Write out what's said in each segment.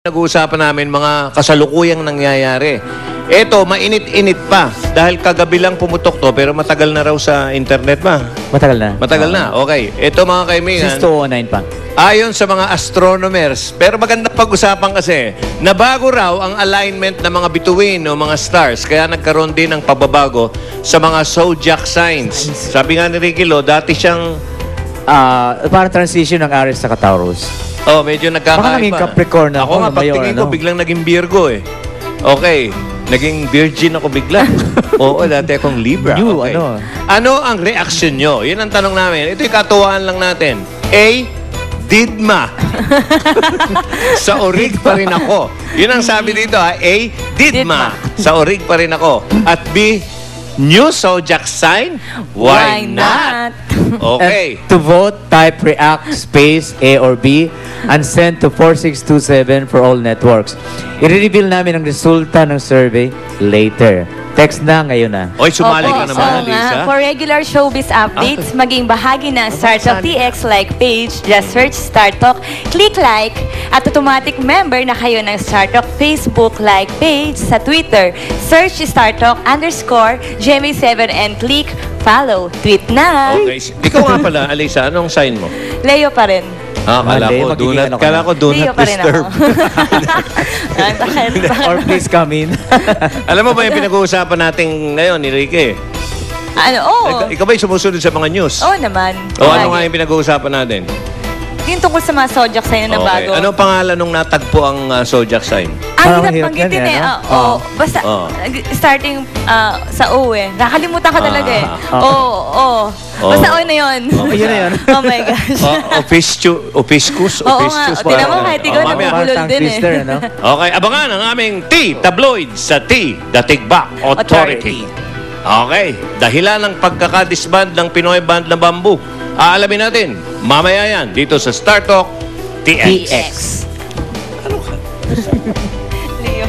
Nag-uusapan namin mga kasalukuyang nangyayari. Ito, mainit-init pa. Dahil kagabi lang pumutok to, pero matagal na raw sa internet ba? Matagal na. Matagal na, okay. Ito mga kaibigan, Since 2009 pa. ayon sa mga astronomers, pero maganda pag-usapan kasi, na bago raw ang alignment ng mga bituin o mga stars, kaya nagkaroon din ng pababago sa mga zodiac signs. Sabi nga ni Ricky Lo, dati siyang Para transition ng Aries sa Taurus. oh, medyo nagkakaiba. Baka naging Capricorn na ako nga, pagtingin ko, biglang naging Virgo eh. Okay, naging Virgin ako bigla. Oo, dati akong Libra. New, okay. ano? Ano ang reaksyon nyo? Yun ang tanong namin. Ito yung katuwaan lang natin. A, didma. Sa orig pa rin ako. Yun ang sabi dito ha. A, didma. Sa orig pa rin ako. At B, new zodiac sign? Why not? Okay. And to vote, type react space A or B and send to 4627 for all networks. I-reveal namin ang resulta ng survey later. Text na ngayon na. Oy, sumali ka naman, oo Lisa. nga. For regular showbiz updates, maging bahagi ng StarTalk TX like page, just search StarTalk, click like, at automatic member na kayo ng StarTalk Facebook like page sa Twitter. Search StarTalk_Jamie7 and click follow. Tweet na! Okay. Ikaw nga pala, Alisa, anong sign mo? Leo pa rin. Kala Mali, ko, magiging ano ka kala na. ko, do Leo not pa rin disturb. ako. Bakit? Or please come in. Alam mo ba yung pinag-uusapan natin ngayon, Enrique? Ano? Oo. Ikaw ba'y sumusunod sa mga news? Oo naman. O ano nga yung pinag-uusapan natin? Yung tungkol sa mga zodiac sign na bago. Anong pangalan nung natagpo ang zodiac sign? Ang Parang hirap hirap banggitin yan, eh. ano? Oo. Basta, Oo. starting sa O eh. Nakalimutan ko talaga eh. Oo. Oo. Basta O na yun. Yun na yun. Oh my gosh. Opiscus? Oo nga. Tinan mo, kahit ikaw mamaya. nabubulol Parang din twister, eh. ano? Okay, abangan ang aming T-Tabloid sa T, The Tigbak Authority. Okay, dahilan ng pagkakadisband ng Pinoy Band na Bamboo. Aalamin natin, mamaya yan, dito sa Star Talk TX. Leo.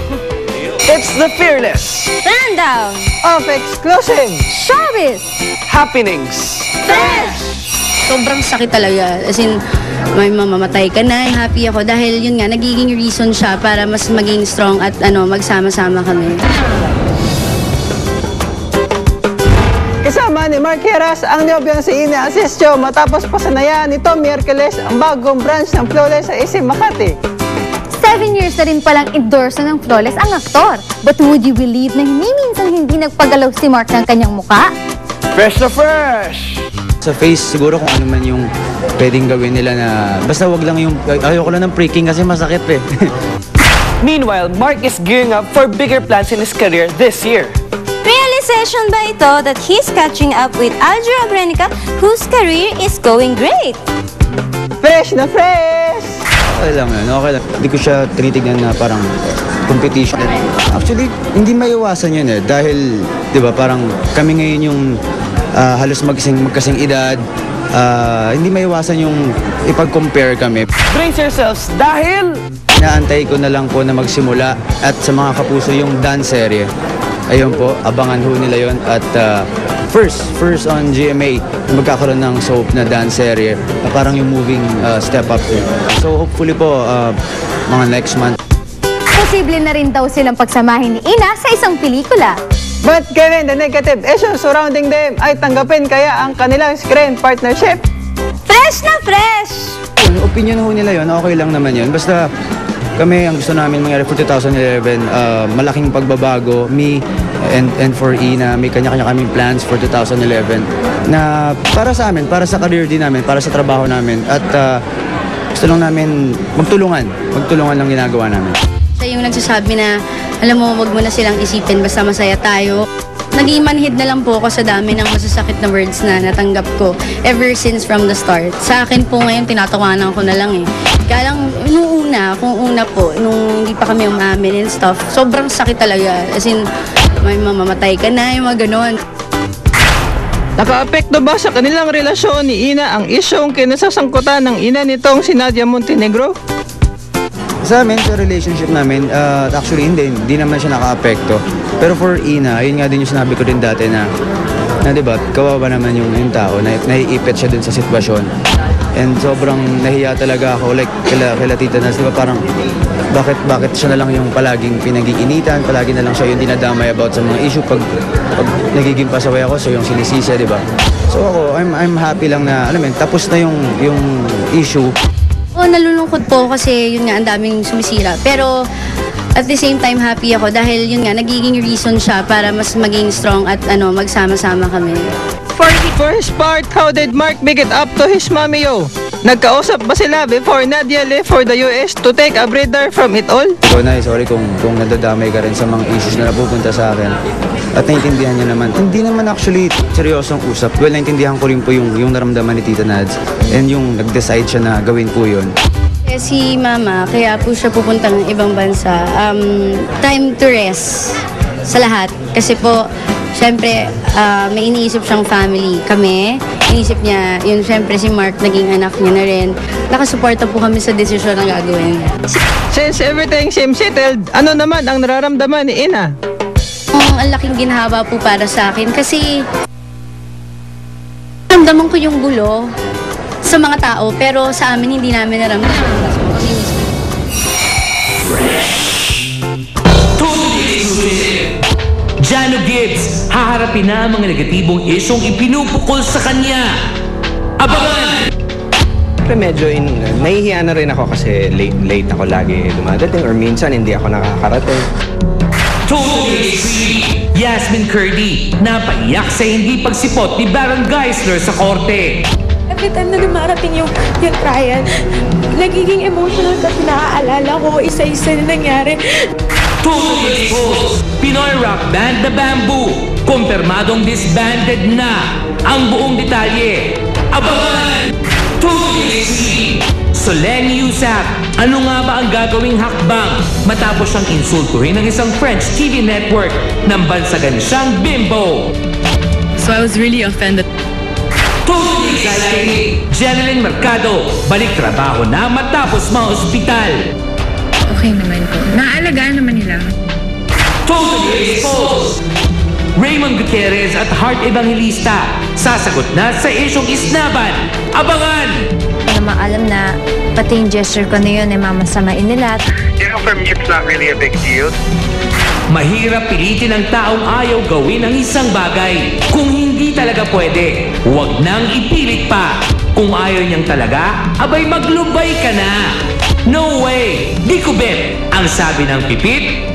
It's the fearless Rundown! of exclusive Showbiz! happenings. Sobrang sakit talaga. As in, may mamamatay ka na. Happy ako dahil yun nga, nagiging reason siya para mas maging strong at magsama-sama kami. Kasama ni Mark Heras ang niyobyang si Ina Asistio matapos pasanayaan nito Miyerkules ang bagong branch ng Flawless sa SM Makati. 7 years na rin palang endorser ng Flawless ang aktor. But would you believe na hindi nagpagalaw si Mark ng kanyang muka? Fresh na fresh! Sa face, siguro kung ano man yung pwedeng gawin nila na... Basta wag lang yung... Ayoko lang ng pre-king kasi masakit eh. Meanwhile, Mark is gearing up for bigger plans in his career this year. Realization ba ito that he's catching up with Aljo Abrenica, whose career is going great? Fresh na fresh! Okay lang yan, okay lang. Hindi ko siya tinitignan na parang competition. Actually, hindi maiwasan yun eh. Dahil, di ba, parang kami ngayon yung halos magkasing edad. Hindi maiwasan yung ipag-compare kami. Brace yourselves dahil... Naantay ko na lang po na magsimula at sa mga kapuso yung dance serye. Ayun po, abangan ho nila yon at first on GMA magkakaroon ng soap na dance serye parang yung moving step up. So hopefully po mga next month. Posible na rin daw silang pagsamahin ni Ina sa isang pelikula. But Kevin, the negative issues surrounding them ay tanggapin kaya ang kanilang screen partnership. Fresh na fresh! Yung opinion ho nila yon, okay lang naman yun. Basta kami, ang gusto namin mangyari for 2011, malaking pagbabago. Me and for Ina, may kanya-kanya kaming plans for 2011 na para sa amin, para sa career din namin, para sa trabaho namin. At gusto lang namin magtulungan lang ginagawa namin. Siya yung nagsasabi na, alam mo, wag mo na silang isipin, basta masaya tayo. Naging manhid na lang po ako sa dami ng masasakit na words na natanggap ko ever since from the start. Sa akin po ngayon, tinatawanan ko na lang eh. Kaya lang, kung una po, nung hindi pa kami umamin and stuff, sobrang sakit talaga. As in, may mamamatay ka na, yung mga ganon. Naka-apekto ba sa kanilang relasyon ni Ina ang isyong kinasasangkutan ng ina nitong si Nadia Montenegro? Sa amin, sa relationship namin, actually hindi naman siya naka-apekto. Pero for Ina, yun nga din yung sinabi ko din dati na diba, kawawa naman yung tao, naiipit siya dun sa sitwasyon. And sobrang nahiya talaga ako, like, kila Tita Nas, diba parang bakit siya na lang yung palaging pinag-iinitan, palagi na lang siya yung dinadamay about sa mga issue pag nagiging pasaway ako, so yung sinisisa, di ba? So ako, I'm happy lang na, alam mo yun, tapos na yung issue. Nalulungkot po kasi yun nga, ang daming sumisira. Pero at the same time, happy ako dahil yun nga, nagiging reason siya para mas maging strong at magsama-sama kami. For the first part, how did Mark make it up to his mommy, yo? Nagkausap ba sila before Nadia left for the US to take a breather from it all? So, Nay, sorry kung nadadamay ka rin sa mga issues na napupunta sa akin. At naintindihan niya naman. Hindi naman actually seryosong usap. Well, naintindihan ko rin po yung naramdaman ni Tita Nads. And yung nag-decide siya na gawin po yun. Si Mama, kaya po siya pupunta ng ibang bansa. Time to rest sa lahat. Kasi po, syempre, may iniisip siyang family. Kami, iniisip niya, yun syempre si Mark, naging anak niya na rin. Nakasuporta po kami sa desisyon na gagawin. Since everything seems settled, ano naman ang nararamdaman ni Ina? Ang laking ginhawa po para sa akin kasi naramdaman ko yung gulo sa mga tao pero sa amin hindi namin naramdaman. Jano Gibbs, haharapin na ang mga negatibong isyong ipinupukol sa kanya. Abangan! Medyo nahihiya na rin ako kasi late ako lagi dumadating or minsan hindi ako nakakarating. Totally agree! Yasmin Curdy, napaiyak sa hindi pagsipot ni Baron Geisler sa korte. Every time na dumarating yung trial, nagiging emotional kasi naaalala ko isa-isa na nangyari. Totally exposed! Pinoy rock band The Bamboo, kumpirmadong disbanded na ang buong detalye. Abangan! Totally agree! Solenn Yusap, ano nga ba ang gagawing hakbang matapos siyang insultuhin ng isang French TV network ng bansagan siyang bimbo? So I was really offended. Totally exciting! Jeneline Mercado, balik trabaho na matapos ma-hospital. Okay naman po. Naalagaan naman nila. Totally exposed! Raymond Gutierrez at Heart Evangelista, sasagot na sa isyong isnaban. Abangan! Naman alam na pati yung gesture ko na yun ay mamasamain nila. For me, it's not really a big deal. Mahirap pilitin ng taong ayaw gawin ang isang bagay. Kung hindi talaga pwede, huwag nang ipilit pa. Kung ayaw niyang talaga, abay maglubay ka na. No way! Di ko bet! Ang sabi ng pipit,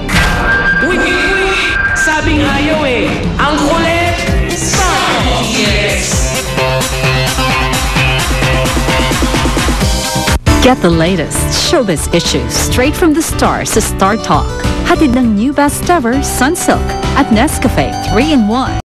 wiki-wiki! Sabing ayaw eh! Ang kulit! Stop! Yes! Get the latest showbiz issues straight from the stars sa Star Talk. Hatid ng new best ever Sunsilk at Nescafe 3-in-1.